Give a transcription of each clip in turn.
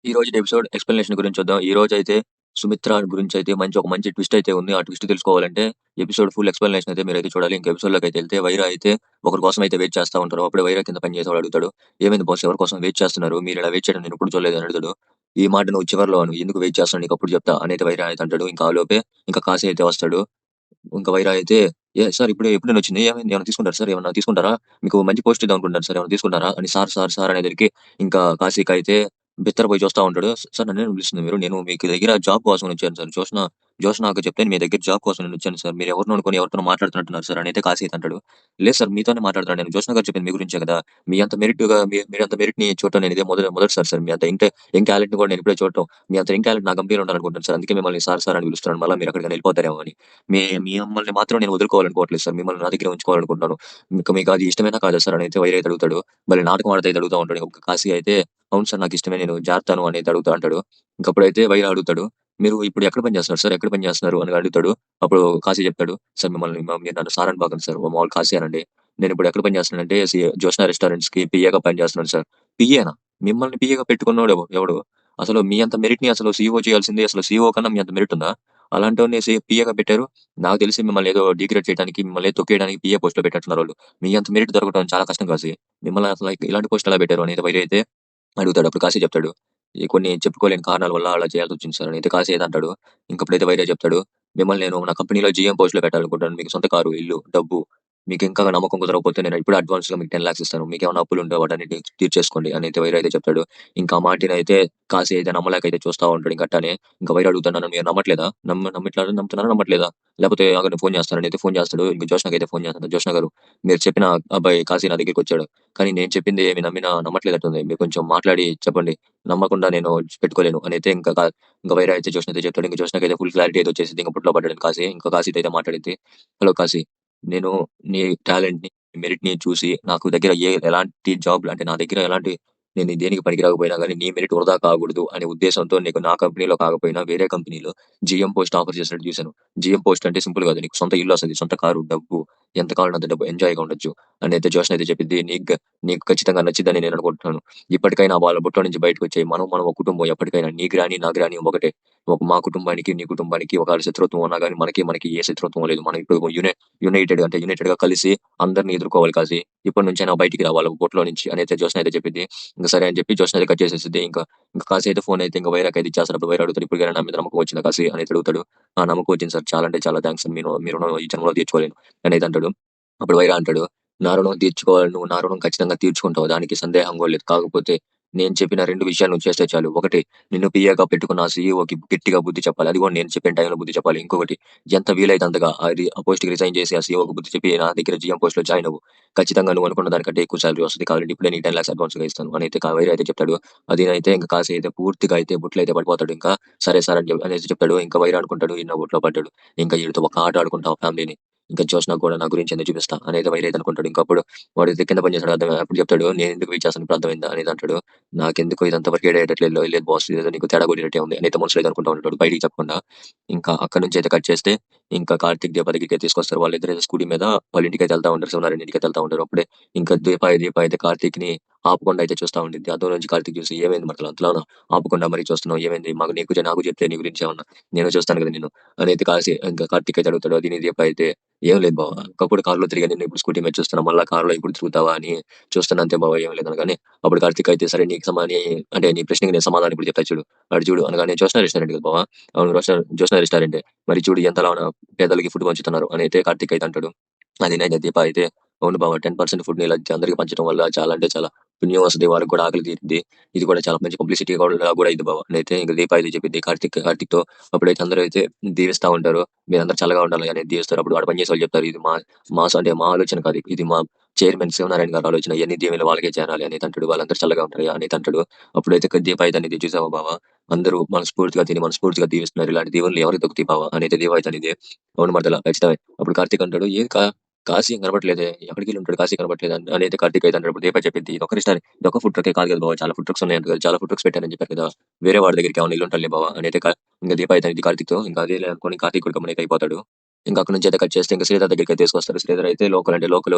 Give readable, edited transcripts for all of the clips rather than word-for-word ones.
ఈ రోజుటి episode explanation గురించి చూద్దాం. ఈ రోజైతే సుమిత్ర గురించైతే ఒక మంచి ట్విస్ట్ అయితే ఉంది. ఆ ట్విస్ట్ తెలుసుకోవాలంటే ఎపిసోడ్ ఫుల్ ఎక్స్‌ప్లనేషన్ అయితే మీరైతే చూడాలి. ఇంక ఎపిసోడ్‌లోకైతే ఎళ్తే వైరా అయితే ఒకరి కోసం అయితే వెయిట్ చేస్తా ఉంటారు. అప్పుడే వైరా కింద పని చేసేవాడు అడుగుతాడు. "ఏమైంది బాస్ ఎవరి కోసం వెయిట్ చేస్తున్నారు? మీరు ఇలా వెయిట్ చేయడం నేనెప్పుడు చూడలేదు" అని అడుగుతాడు. "ఈ మాట నువ్వు చివర్లో అను. ఎందుకు వెయిట్ చేస్తున్నావు నీకప్పుడు చెప్తా" అనైతే వైరా అయితే అంటాడు. ఇంకా ఆలోపే ఇంకా కాశీ అయితే వస్తాడు. ఇంకా వైరా అయితే సార్ ఎప్పుడైనా వచ్చింది? ఏమైంది? ఏమైనా తీసుకుంటారా సార్? ఏమన్నా తీసుకుంటారా? మీకు మంచి పోస్ట్ ఇద్దాం అనుకుంటున్నాను సార్. ఏమైనా తీసుకుంటారా?" అని సార్ అనేసరికి ఇంకా కాశీకయితే బిత్తరపోయి చూస్తా ఉంటాడు. సార్ నన్నేనా పిలుస్తుంది మీరు? నేను మీకు దగ్గర జాబ్ కోసం వచ్చాను సార్. జోష్నాకు చెప్తే మీ దగ్గర జాబ్ కోసం నేనొచ్చాను సార్. మీరు ఎవరినో అనుకోని ఎవరితోనో మాట్లాడుతున్నట్టున్నారు సార్ అనైతే కాశీ అయితే అంటాడు. లేదు సార్ మీతోనే మాట్లాడుతున్నాను నేను. జోష్న గారు చెప్పింది మీ గురించే కదా! మీరంత మెరిట్‌ని చూడటం నేనిదే మొదటిసారి సార్. మీ అంత యంగ్ టాలెంట్‌ని కూడా నేనిప్పుడే చూడటం. మీ అంత యంగ్ టాలెంట్ నా కంపెనీలో ఉండాలనుకుంటున్నాను సార్. అందుకే మిమ్మల్ని సార్ అని పిలుస్తున్నాను. మళ్ళా మీరెక్కడికైనా ఎళ్ళిపోతారేమో అని. మిమ్మల్ని మాత్రం నేను వదులుకోవాలనుకోవట్లేదు సార్. మిమ్మల్ని నా దగ్గరే ఉంచుకోవాలనుకుంటున్నాను. మీకు అది ఇష్టమేనా కాదా సార్ అనైతే వైర్ అయితే అడుగుతాడు. మళ్ళీ నాటకం ఆడుతూ అయితే అడుగుతా ఉంటాడు. ఇంక కాశీ అయితే అవును సార్ నాకిష్టమే నేను జారుతాను అనేది అడుగుతా అంటాడు. ఇంకప్పుడైతే వైరా అడుగుతాడు. "మీరు ఇప్పుడు ఎక్కడ పని చేస్తున్నారు సార్? ఎక్కడ పని చేస్తున్నారు?" అని అడుగుతాడు. అప్పుడు కాశీ చెప్తాడు. "సార్ మీరు నన్ను సార్ అని బాకండి సార్. మామూలుగా కాశీ అనండి. నేనిప్పుడు ఎక్కడ పని చేస్తున్నానంటే జోష్నా రెస్టారెంట్స్‌కి పీఏగా పని చేస్తున్నాను సార్." "పీఏనా? మిమ్మల్ని పీఏగా పెట్టుకున్నోడు ఎవడు? అసలు మీ అంత మెరిట్‌ని అసలు సీఈఓ చేయాల్సింది అసలు సీఈఓ కన్నా మీ అంత మెరిట్ ఉందా? అలాంటోడిని పీఏగా పెట్టారు. నాకు తెలిసి మిమ్మల్ని ఏదో డిగ్రేడ్ చేయడానికి, మిమ్మల్ని ఏదో తొక్కేయడానికి పీఏ పోస్ట్‌లో పెట్టినట్టున్నారు ఆళ్ళు. మీ అంత మెరిట్ దొరకడం చాలా కష్టం కాశీ. మిమ్మల్ని అసలు ఇలాంటి పోస్ట్ ఎలా పెట్టారు?" అనేది వైరా అయితే అడుగుతాడు. అప్పుడు కాశీ చెప్తాడు. కొన్ని చెప్పుకోలేని కారణాల వల్ల అలా చేయాల్సొచ్చింది సార్ అని అయితే కాశీ అయితే అంటాడు. ఇంకప్పుడైతే వైరా చెప్తాడు. మిమ్మల్ని నేను నా కంపెనీలో జీఎం పోస్ట్‌లో పెట్టాలనుకుంటున్నాను. మీకు సొంత కారు, ఇల్లు, డబ్బు మీకింకా నమ్మకం కుదరకపోతే నేను ఇప్పుడే అడ్వాన్స్‌గా మీకు 10,00,000 ఇస్తాను. మీకేమైనా అప్పులుంటే వాటన్నిటిని తీర్చేసుకోండి అని అయితే వైరా అయితే చెప్తాడు. ఇంకా ఆ మాటనైతే కాశీ అయితే నమ్మలేకైతే చూస్తా ఉంటాడు ఇంక అట్టానే. ఇంక వైరా అడుగుతాడు నన్ను మీరు నమ్మట్లేదా? నమ్ముతున్నారా? నమ్మట్లేదా? లేకపోతే ఆగండి ఫోన్ చేస్తానని అయితే ఫోన్ చేస్తాడు. ఇంక జోష్నాకైతే ఫోన్ చేస్తాడు. "జోష్న గారు మీరు చెప్పిన అబ్బాయి కాశీ నా దగ్గరికొచ్చాడు. కానీ నేను చెప్పింది ఏమి నమ్మట్లేదట్టుంది. మీరు కొంచెం మాట్లాడి చెప్పండి. నమ్మకుండా నేను పెట్టుకోలేను" అనైతే ఇంక వైరా అయితే జోష్నతో చెప్తాడు. ఇంక జోష్నకైతే ఫుల్ క్లారిటీ అయితే వచ్చేసిద్ది. ఇంక బుట్టలో పడ్డాడు కాశీ. ఇంక కాశీతో అయితే మాట్లాడిద్ది. "హలో కాశీ. నేను నీ టాలెంట్‌ని, మెరిట్‌ని చూసి నాకు దగ్గర ఎలాంటి జాబ్ అంటే నా దగ్గర ఎలాంటి నేను దేనికి పనికి రాకపోయినా గానీ నీ మెరిట్ వృధా కాకూడదు అనే ఉద్దేశంతో నీకు నా కంపెనీలో కాకపోయినా వేరే కంపెనీలో జీఎం పోస్ట్ ఆఫర్ చేసినట్టు చూసాను. జీఎం పోస్ట్ అంటే సింపుల్ కాదు. నీకు సొంత ఇల్లొస్తది. సొంత కారు, డబ్బు ఎంత కావాలంటే అంత డబ్బు ఎంజాయ్‌గా ఉండొచ్చు. అని అయితే జోష్న అయితే చెప్పిద్ది. నీకు ఖచ్చితంగా నచ్చిద్దని నేను అనుకుంటున్నాను. ఇప్పటికైనా వాళ్ళ బుట్టలో నుంచి బయటకొచ్చేయి. మనం ఒక కుటుంబం ఎప్పటికైనా నీకు రాని ఒకటే. మా కుటుంబానికి, నీ కుటుంబానికి ఒకవేళ శత్రుత్వం ఉన్నా గానీ మనకి ఏ శత్రుత్వం లేదు. మనం ఇప్పుడు యునైటెడ్‌గా కలిసి అందరిని ఎదుర్కోవాలి కాశీ. ఇప్పటి నుంచైనా బయటికి రా వాళ్ళ బుట్టలో నుంచి అనైతే జోష్న అయితే చెప్పిద్ది. ఇంక సరే అని చెప్పి జోష్న అయితే కట్ చేసేసిద్ది. ఇంక కాశీ అయితే ఫోన్ అయితే ఇంక వైరాకయితే ఇచ్చేస్తాడు. అప్పుడు వైరా అడుగుతాడు. "ఇప్పటికైనా నా మీద నమ్మకం వచ్చిందా కాశీ?" అనైతే అడుగుతాడు. "ఆ! నమ్మకం వచ్చింది సార్. చాలా అంటే చాలా థాంక్స్. మీ రుణం ఈ జన్మలో తీర్చుకోలేను" అనైతే అంటాడు. అప్పుడు వైరా అంటాడు. నా రుణం ఖచ్చితంగా తీర్చుకుంటావు. దానికి సందేహం కూడా లేదు. కాకపోతే నేను చెప్పిన 2 విషయాలు నువ్వు చేస్తే చాలు. ఒకటి నిన్ను పీఏగా పెట్టుకున్న ఆ సీఈఓకి గట్టిగా బుద్ధి చెప్పాలి. అది కూడా నేను చెప్పిన టైంలో బుద్ధి చెప్పాలి. ఇంకొకటి ఎంత వీలైతే అంతగా ఆ పోస్ట్‌కి రిజైన్ చేసి ఆ సీఈఓకి బుద్ధి చెప్పి నా దగ్గర జీఎం పోస్ట్‌లో జాయిన్ అవ్వు. ఖచ్చితంగా నువ్వు అనుకున్న దానికంటే ఎక్కువ సాలరీ వస్తది. కావాలంటే ఇప్పుడే నీకు 10,00,000 అడ్వాన్స్‌గా ఇస్తాను అనైతే వైరా అయితే చెప్తాడు. అదైతే ఇంక కాశీ అయితే పూర్తిగా అయితే బుట్టలో అయితే పడిపోతాడు ఇంకా. సరే సార్ అనేసి చెప్తాడు. ఇంకా వైరా అనుకుంటాడు ఈడు నా బుట్టలో పడ్డాడు. ఇంకా ఈడితో ఒక ఆట ఆడుకుంటా ఫ్యామిలీని. ఇంకా జోష్‌నకి కూడా నా గురించి ఎందుకు చూపిస్తా అనేది వైరా అయితే అనుకుంటాడు. ఇంకప్పుడు వాడైతే కింద పని చేస్తాడు అప్పుడు చెప్తాడు. "నేనెందుకు వెయిట్ చేస్తాను ఇప్పుడు అర్థమైందా?" అనేది అంటాడు. "నాకెందుకో ఇదంతా వర్కౌట్ అయ్యేటట్లేదు. లేదు బాస్ ఇదేదో నీకు తేడా కొట్టినట్టే ఉంది" అనైతే మనసులో అయితే అనుకుంటా ఉంటాడు బయటికి చెప్పకుండా. ఇంకా అక్కడి నుంచి అయితే కట్ చేస్తే ఇంకా కార్తీక్, దీప దగ్గరికైతే తీసుకొస్తారు. వాళ్ళిద్దరైతే స్కూటీ మీద వాళ్ళ ఇంటికైతే వెళ్తా ఉంటారు. శివనారాయణ ఇంటికైతే వెళ్తా ఉంటారు. అప్పుడే ఇంకా దీప అయితే కార్తీక్‌ని ఆపకుండా అయితే చూస్తా ఉండిద్ది. అద్దం నుంచి కార్తీక్ చూసి "ఏమైంది మరదలా అంతలానా ఆపకుండా మరీ చూస్తున్నావు ఏమైంది? నాకు చెప్తే నీ గురించి ఏమన్నా నేను చూస్తాను కదా నిన్ను" అనైతే ఇంకా కార్తీక్ అయితే అడుగుతాడు. అది దీప అయితే "ఏం లేదు బావ. ఒకప్పుడు కారులో తిరిగాను నిన్ను ఇప్పుడు స్కూటీ మీద చూస్తున్నా. మళ్ళా కారులో ఇప్పుడు తిరుగుతావా అని చూస్తున్నా అంతే బావ ఏం లేదు" అనగానే అప్పుడు కార్తీక్ అయితే సరే అంటే నీ ప్రశ్నకి నేను సమాధానం ఇప్పుడు చెప్తా చూడు. అటు చూడు అనగానే "జోష్నా రెస్టారెంట్ కదా బావ?" "అవును జోష్నా రెస్టారెంటే. మరి చూడు ఎంతలానా పేదలకి ఫుడ్ పంచుతున్నారు" అని అయితే కార్తీక్ అయితే అంటాడు. అది నిజం దీప అయితే "అవును బావ 10% ఫుడ్‌ని ఇలా అందరికి పంచడం వల్ల చాలా అంటే చాలా పుణ్యం వస్తది. వాళ్ళకి కూడా ఆకలి తీరుద్ది. ఇది కూడా చాలా మంచి పబ్లిసిటీ కూడా అయ్యిద్ది బావ" అని అయితే ఇంక దీప అయితే చెప్పిద్ది కార్తీక్‌తో. అప్పుడైతే అందరూ అయితే దీవిస్తా ఉంటారు. "మీరందరూ చల్లగా ఉండాలి" అనేది దీవిస్తారు. అప్పుడు ఆడ పనిచేసేవాళ్ళు చెప్తారు. "ఇది మా ఆలోచన కాదు. ఇది మా చైర్మన్ శివనారాయణ గారి ఆలోచన. ఇయన్నీ దీవెనలు వాళ్ళకే చేరాలి" అనేది అంటాడు. "వాళ్ళందరూ చల్లగా ఉంటారు" అనేది అంటాడు. అప్పుడైతే దీప అయితే అనేది "చూసావా బావ అందరూ మనస్ఫూర్తిగా దీవిస్తున్నారు. ఇలాంటి దీవెనలు ఎవరికి దక్కుతాయి బావ" అని అయితే దీప అయితే అనేది "అవును మరదలా ఖచ్చితమే." అప్పుడు కార్తీక్ అంటాడు "ఏది కాశీ కనపట్లేదే ఎక్కడికెళ్ళి ఉంటాడు కాశీ కనపట్లేదు" అని అయితే కార్తీక్ అయితే అంటాడు. అప్పుడు దీప చెప్పిద్ది ఇదొక ఫుడ్ ట్రకే కాదు కదా బావ చాలా ఫుడ్ ట్రక్స్ ఉన్నాయంట కదా! చాలా ఫుడ్ ట్రక్స్ పెట్టానని చెప్పారు కదా! వేరే వాడి దగ్గరికి ఏమన్నా ఎల్లుంటాడులే బావ అని అయితే ఇంక దీప అయితే అనేది కార్తీక్‌తో. ఇంకా అదేలే అనుకోని కార్తీక్ కూడా గమ్మున అయితే అయిపోతాడు. ఇంకా అక్కడి నుంచి అయితే కట్ చేస్తే ఇంకా శ్రీధర్ దగ్గరికి తీసుకొస్తారు. శ్రీధర్ అయితే లోకల్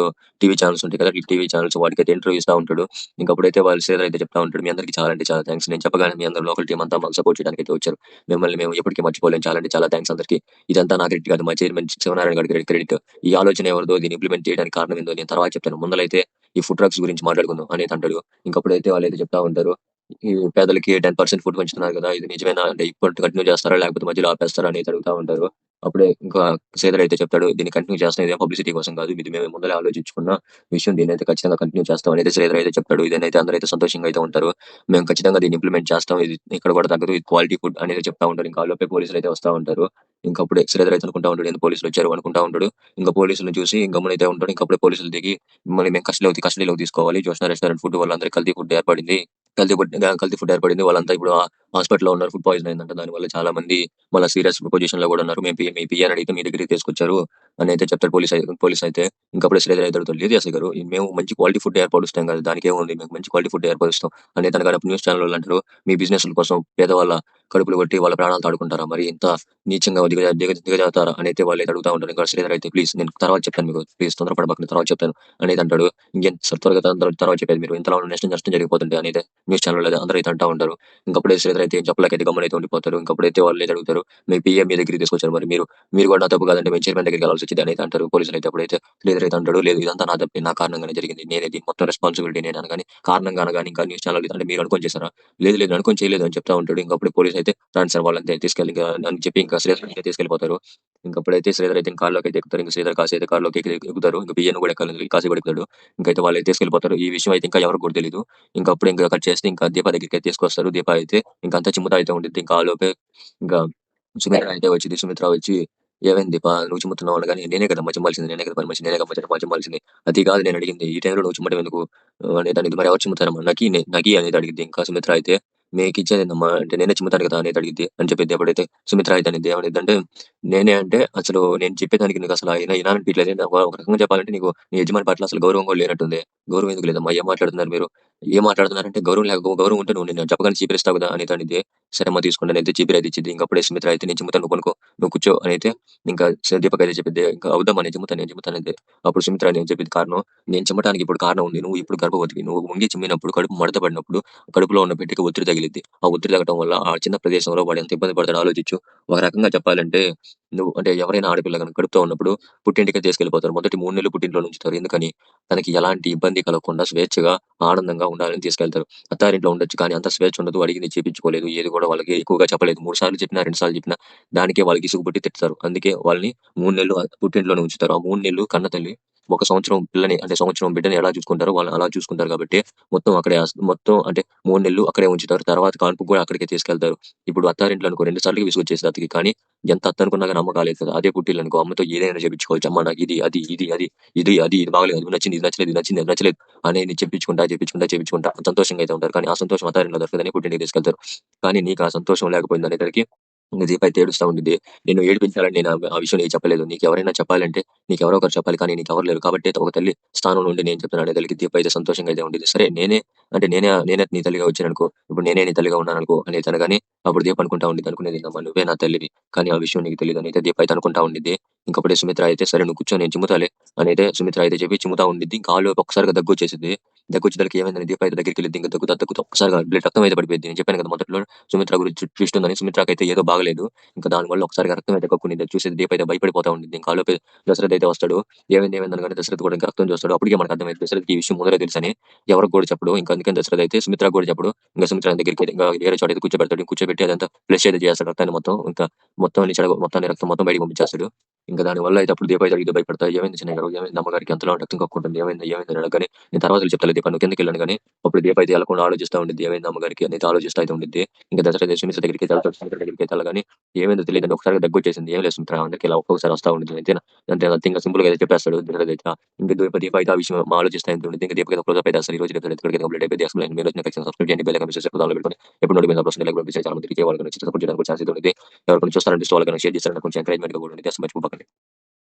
టీవీ ఛానెల్స్ ఉంటాయి కదా! టీవీ ఛానెల్స్ వాటికైతే ఇంటర్వ్యూ ఇస్తా ఉంటాడు. ఇంక అప్పుడైతే వాళ్ళు శ్రీధర్ అయితే చెప్తా ఉంటాడు. "మీ అందరికి చాలా అంటే చాలా థాంక్స్. నేను చెప్పగానే మీ అందరూ లోకల్ టీమ్ అంతా మాకు సపోర్ట్ చేయడానికైతే వచ్చారు. మిమ్మల్ని మేము ఎప్పటికీ మర్చిపోలేం. చాలా అంటే చాలా థాంక్స్ అందరికి. ఇదంతా నా క్రెడిట్ కాదు. మా చైర్మన్ శివనారాయణ గారి క్రెడిట్. ఈ ఆలోచన ఎవరిదో, దీన్ని ఇంప్లిమెంట్ చేయడానికి కారణం ఏందో నేను తర్వాత చెప్తాను. ముందలైతే ఈ ఫుడ్ ట్రక్స్ గురించి మాట్లాడుకుందాం" అనేది అంటాడు. ఇంకప్పుడైతే వాళ్ళైతే చెప్తా ఉంటారు. ఈ పేదలకి 10% ఫుడ్ పంచుతున్నారు కదా! ఇది నిజమేనా? అంటే ఇప్పుడు కంటిన్యూ చేస్తారా? లేకపోతే మధ్యలో ఆపేస్తారా? అనేది అడుగుతా ఉంటారు. అప్పుడే ఇంకా శ్రీధర్ అయితే చెప్తాడు. దీన్ని కంటిన్యూ చేస్తాం. ఇదేం పబ్లిసిటీ కోసం కాదు. ఇది మేము ముందలే ఆలోచించుకున్న విషయం. దీన్నైతే ఖచ్చితంగా కంటిన్యూ చేస్తాం అనేది శ్రీధర్ అయితే చెప్తాడు. ఇదనైతే అందరైతే సంతోషంగా అయితే ఉంటారు. మేము ఖచ్చితంగా దీన్ని ఇంప్లిమెంట్ చేస్తాం. ఇది ఇక్కడ కూడా తగ్గదు. ఇది క్వాలిటీ ఫుడ్ అనేది చెప్తా ఉంటారు. ఇంకా ఆలోపే పోలీసులు అయితే వస్తా ఉంటారు. ఇంకప్పుడే శ్రీధర్ అయితే అనుకుంటా ఉంటాడు. ఎందుకు పోలీసులు వచ్చారు అనుకుంటా ఉంటాడు. ఇంకా పోలీసులను చూసి గమ్మునైతే ఉంటాడు. ఇంకప్పుడే పోలీసులు దిగి మిమ్మల్ని మేము కస్టడీలోకి తీసుకోవాలి. జోష్న రెస్టారెంట్ ఫుడ్ వాళ్ళందరికీ కల్తీ ఫుడ్ ఏర్పడింది. కల్తీ ఫుడ్ ఏర్పడింది. వాళ్ళంతా ఇప్పుడు హాస్పిటల్‌లో ఉన్నారు. ఫుడ్ పాయిజన్ అయిందంట. దానివల్ల చాలా మంది మళ్ళా సీరియస్ పొజిషన్‌లో గూడా ఉన్నారు. మీ పిఏని అడిగితే మీ దగ్గరికి తీసుకొచ్చారు అని అయితే చెప్తాడు పోలీస్ అయితే. ఇంకప్పుడే శ్రీధర్ అయితే అడుగుతాడు. లేదు ఎస్ఐ గారు మేము మంచి క్వాలిటీ ఫుడ్ ఏర్పరుస్తాం కదా! దానికేముంది మేము మంచి క్వాలిటీ ఫుడ్ ఏర్పరుస్తాం అనేది అనగానే అప్పుడు న్యూస్ ఛానెల్ వాళ్ళు అంటారు. మీ బిజినెస్‌ల కోసం పేదవాళ్ళ కడుపులు కొట్టి వాళ్ళ ప్రాణాలతో ఆడుకుంటారా? మరి ఇంత నీచంగా దిగజారుతారా? అని అయితే వాళ్ళైతే అడుగుతా ఉంటారు. ఇంకా శ్రీధర్ అయితే ప్లీజ్ నేను తర్వాత చెప్తాను మీకు. ప్లీజ్ తొందరపడమాకండి తర్వాత చెప్తాను అనేది అంటాడు. ఇంకేం సార్ త్వరగా తర్వాత చెప్పేది మీరు ఇంతలో నష్టం జరిగిపోతుంటే అనేది న్యూస్ ఛానెల్ అందరూ అయితే అంటా ఉంటారు. ఇంకప్పుడే శ్రీధర్ అయితే ఏం చెప్పలేకైతే గమ్మునైతే ఉండిపోతారు. ఇంకప్పుడైతే వాళ్ళైతే అడుగుతారు. మీ పీఏ మీ దగ్గరికి తీసుకొచ్చారు. మరి మీరు కూడా నా తప్పు కాదంటే మేము చైర్మన్ దగ్గరికి వెళ్ళాల్సి వచ్చింది అనేది అంటారు. పోలీసులు అయితే అప్పుడైతే శ్రీధర్ అయితే అంటాడు. లేదు ఇదంతా నా తప్పే. నా కారణంగానే జరిగింది. నేనే దీనికి మొత్తం రెస్పాన్సిబిలిటీ నేను అనగాని కారణంగా అనగాని ఇంకా న్యూస్ ఛానల్ అంటే మీరు అనుకోని చేశారా? లేదు అనుకోని చేయలేదు అని చెప్తా ఉంటాడు. ఇంకప్పుడు పోలీస్ అయితే రండి సార్ వాళ్ళంతే తీసుకెళ్ళి ఇంకా అని చెప్పి ఇంకా శ్రీధర్ అయితే తీసుకెళ్ళిపోతారు. ఇంకప్పుడైతే శ్రీధర్ అయితే కార్‌లోకి అయితే ఎక్కుతారు. ఇంక శ్రీధర్ కాశీ అయితే కార్‌లోకి ఎక్కుతారు. ఇంక పిఏని కూడా ఎక్కాలి కాశీ కూడా ఎక్కుతాడు. ఇంకైతే వాళ్ళైతే తీసుకెళ్ళిపోతారు. ఈ విషయం అయితే ఇంకా ఎవరికి కూడా తెలీదు. ఇంకప్పుడు ఇంకా కట్ చేస్తే ఇంకా దీప దగ్గరికి అయితే తీసుకొస్తారు. దీప అయితే ఇంక అంతా చిమ్ముతా అయితే ఉండిద్ది. ఇంకా ఆలోపే ఇంకా సుమిత్ర అయితే వచ్చిద్ది. సుమిత్ర వచ్చి "ఏమైంది దీప నువ్వు చిమ్ముతున్నావు" అనగానే "నేనే కదమ్మా చిమ్మాల్సింది. నేనే కదా పని మనిషిని. నేనే కదమ్మా చిమ్మాల్సింది. అది కాదు నేను అడిగింది. ఈ టైంలో నువ్వు చిమ్మటం ఎందుకు?" అనేది అనిద్ది. "మరి ఎవరు చిమ్ముతారమ్మా? నకి" అనేది అడిగిద్ది. ఇంకా సుమిత్ర అయితే "మీకిచ్చేదేందమ్మా అంటే నేనే చిమ్ముతాను కదా" అనేది అడిగిద్ది. అని చెప్పిద్ది. అప్పుడైతే సుమిత్ర అయితే అనిద్ది. ఏమనిద్దంటే నేనే అంటే అసలు నేను చెప్పేదానికి నీకు అసలు ఇనాలనిపియట్లేదే. ఒక రకంగా చెప్పాలంటే నీకు నీ యజమాని పట్ల అసలు గౌరవం కూడా లేనట్టుంది. గౌరవం ఎందుకు లేదమ్మా? ఏం మాట్లాడుతున్నారు మీరు? ఏం మాట్లాడుతున్నారంటే గౌరవం ఉంటే నువ్వు నేను చెప్పగానే చీపిరిస్తావు కదా! అనేది అనిద్ది. సరేమ్మా తీసుకోండి అనేది చీపిరి అయితే ఇచ్చిద్ది. ఇంకప్పుడే సుమిత్ర అయితే నేను చిమ్ముతాను నువ్వు కొనుక్కో. నువ్వు కూర్చో అని అయితే ఇంకా దీపక్ అయితే చెప్పిద్ది. ఇంకా అవుద్దమ్మా నేను చిమ్ముతాను అంతే. అప్పుడు సుమిత్ర నేను చెప్పిద్ది కారణం నేను చిమ్మటానికి ఇప్పుడు కారణం ఉంది. నువ్వు ఇప్పుడు గర్భవతివి. నువ్వు వంగి చిమ్మినప్పుడు కడుపు మడత పడినప్పుడు కడుపులో ఉన్న బిడ్డకి ఒత్తిడి తగిలిద్ది. ఆ ఒత్తిడి తగలటం వల్ల ఆ చిన్న ప్రదేశంలో వాడు ఎంత ఇబ్బంది పడతాడో ఆలోచించు. ఒక రకంగా చెప్పాలంటే నువ్వు అంటే ఎవరైనా ఆడపిల్ల గనుక కడుపుతో ఉన్నప్పుడు పుట్టింటికే తీసుకెళ్ళిపోతారు. మొదటి 3 నెలలు పుట్టింట్లోనే ఉంచుతారు. ఎందుకని? తనకి ఎలాంటి ఇబ్బంది కలగకుండా స్వేచ్ఛగా, ఆనందంగా ఉండాలని తీసుకెళ్తారు. అత్తారింట్లో ఉండొచ్చు కానీ అంత స్వేచ్ఛ ఉండదు. అడిగింది చేపించుకోలేదు. ఏది కూడా వాళ్ళకి ఎక్కువగా చెప్పలేదు. 3 సార్లు చెప్పినా, 2 సార్లు చెప్పినా దానికే వాళ్ళకి ఇసుగు పుట్టి తిడతారు. అందుకే వాళ్ళని 3 నెలలు పుట్టింట్లోనే ఉంచుతారు. ఆ 3 నెలలు కన్నతల్లి ఒక సంవత్సరం పిల్లని అంటే సంవత్సరం బిడ్డని ఎలా చూసుకుంటారో వాళ్ళని అలా చూసుకుంటారు కాబట్టి మొత్తం అంటే 3 నెలలు అక్కడే ఉంచుతారు. తర్వాత కాన్పుకి కూడా అక్కడికే తీసుకెళ్తారు. ఇప్పుడు అత్తారింట్లో అనుకో 2 సార్లుకి విసుగొచ్చేసిద్ది అత్తకి. కానీ ఎంత అత్త అనుకున్నా గాని అమ్మ కాలేదు కదా! అదే పుట్టిల్లనుకో అమ్మతో ఏదైనా చేపించుకోవచ్చు. అమ్మ నాకు ఇది బాగలేదు. అది నచ్చింది. ఇది నచ్చలేదు. ఇది నచ్చింది. అది నచ్చలేదు. అనేది చెప్పించుకుంటా సంతోషంగా అయితే ఉంటారు. కానీ ఆ సంతోషం అత్తారింట్లో దొరకదని పుట్టింటికి తీసుకెళ్తారు. కానీ నీకు ఆ సంతోషం లేకపోయింది అనేసరికి ఇంక దీప అయితే ఏడుస్తా ఉండిద్ది. నిన్ను ఏడిపించాలని నేను ఆ విషయం నీకు చెప్పలేదు. నీకెవరైనా చెప్పాలంటే నీకెవరో ఒకరు చెప్పాలి. కానీ నీకెవరు లేరు. కాబట్టే ఒక తల్లి స్థానం నుండి నేను చెప్తున్నాను అనేసరికి దీప అయితే సంతోషంగా అయితే ఉండిద్ది. సరే నేనే నీ తల్లిగా వచ్చాననుకో. ఇప్పుడు నేనే నీ తల్లిగా ఉన్నాననుకో అనేది అనగానే అప్పుడు దీప అనుకుంటా ఉండిద్ది. అనుకునేదేందమ్మా నువ్వే నా తల్లివి. కానీ ఆ విషయం నీకు తెలీదు అని అయితే దీప అయితే అనుకుంటా ఉండిద్ది. ఇంకప్పుడే సుమిత్ర అయితే సరే నువ్వు కూర్చో నేను చిమ్ముతాలే అని అయితే సుమిత్ర అయితే చెప్పి చిమ్ముతా ఉండిద్ది. ఇంకా ఆలోపు ఒక్కసారిగా దగ్గొచ్చేసిద్ది. దగ్గొచ్చేసరికి ఏమైందని దీప అయితే దగ్గరికెళ్ళిద్ది. ఇంకా దగ్గుతా ఒక్కసారిగా రక్తం అయితే పడిపోయిద్ది. నేను చెప్పాను కదా మొదట్లో సుమిత్ర గురించి ట్విస్ట్ ఉందని. సుమిత్రకైతే ఏదో బాగలేదు. ఇంకా దానివల్ల ఒకసారిగా రక్తం అయితే కక్కునిద్ది. చూసేది దీప అయితే భయపడిపోతా ఉండిద్ది. ఇంకా ఆలోపే దశరథ్ అయితే వస్తాడు. ఏమైంది అనగానే దశరథ్ కూడా ఇంకా రక్తం చూస్తాడు. అప్పటికే మనకు అర్థమైంది దశరథ్‌కి ఈ విషయం ముందరే తెలుసని. ఎవరికి కూడా చెప్పడు. ఇంకా అందుకని దశరథ్ అయితే సుమిత్రకు కూడా చెప్పడు. ఇంకా సుమిత్ర దగ్గరికి ఇంకా వేరే చోట అయితే కూర్చోబెడతాడు. కూర్చోబెట్టి అదంతా ఫ్లష్ అయితే చేస్తాడు రక్తాన్ని మొత్తం. ఇంకా మొత్తాన్ని రక్తం మొత్తం బయటికి పంపించేస్తాడు. ఇంకా దానివల్ల అయితే అప్పుడు దీప అయితే అడిగిద్ది భయపడతా. "ఏమైంది చిన్నయ్య గారు? ఏమైంది అమ్మగారికి అంతలా రక్తం కక్కుకుంటుంది. ఏమైంది?" అని అడగగానే "నేను తర్వాత చెప్తాలే దీప నువ్వు కిందకెళ్ళు" అనగానే అప్పుడు దీప అయితే ఎళ్ళకుండా ఆలోచిస్తా ఉండిద్ది. ఏమైంది అమ్మగారికి అనేది ఆలోచిస్తా అయితే ఉండిద్ది. ఇంకా దశరథ్ అయితే సుమిత్ర దగ్గరికి అయితే వెళ్తాడు. సుమిత్ర దగ్గరికి అయితే వెళ్ళగానే ఏమైందో తెలీదండి. ఒకసారిగా దగ్గొచ్చేసింది. ఏం లేదు సుమిత్ర అందరికి ఇలా ఒక్కొక్కసారి వస్తా ఉండిద్ది. అంతేనా అంతే ఇంకా సింపుల్‌గా అయితే చెప్పేస్తాడు దశరథ్ అయితే. ఇంక దీప అయితే ఆ విషయం ఆలోచిస్తా అయితే ఉండిద్ది. ఇంక దీపకి అయితే క్లోజప్ అయితే అసలు ఈ రోజు రేపు కంప్లీట్ అయిపోయింది. అసలు మీరు వచ్చిన ఖచ్చితంగా సబ్స్క్రైబ్ చేయండి. బెల్ ఐకాన్ ప్రెస్ చేసి పక్కన పెట్టుకొని ఎప్పుడు నోటిఫికేషన్ వస్తుంది. లైక్ పంపిస్తే చాలా మందికి వాళ్ళకి నచ్చి సపోర్ట్ చేయడానికి కూడా ఛాన్స్ అయితే ఉంది. ఎవరికైనా చూస్తారంటే వాళ్ళకి షేర్ చేస్తారని కొంచెం ఎంకరేజ్‌మెంట్‌గా కూడా ఉంది. అసలు మర్చిపోకండి.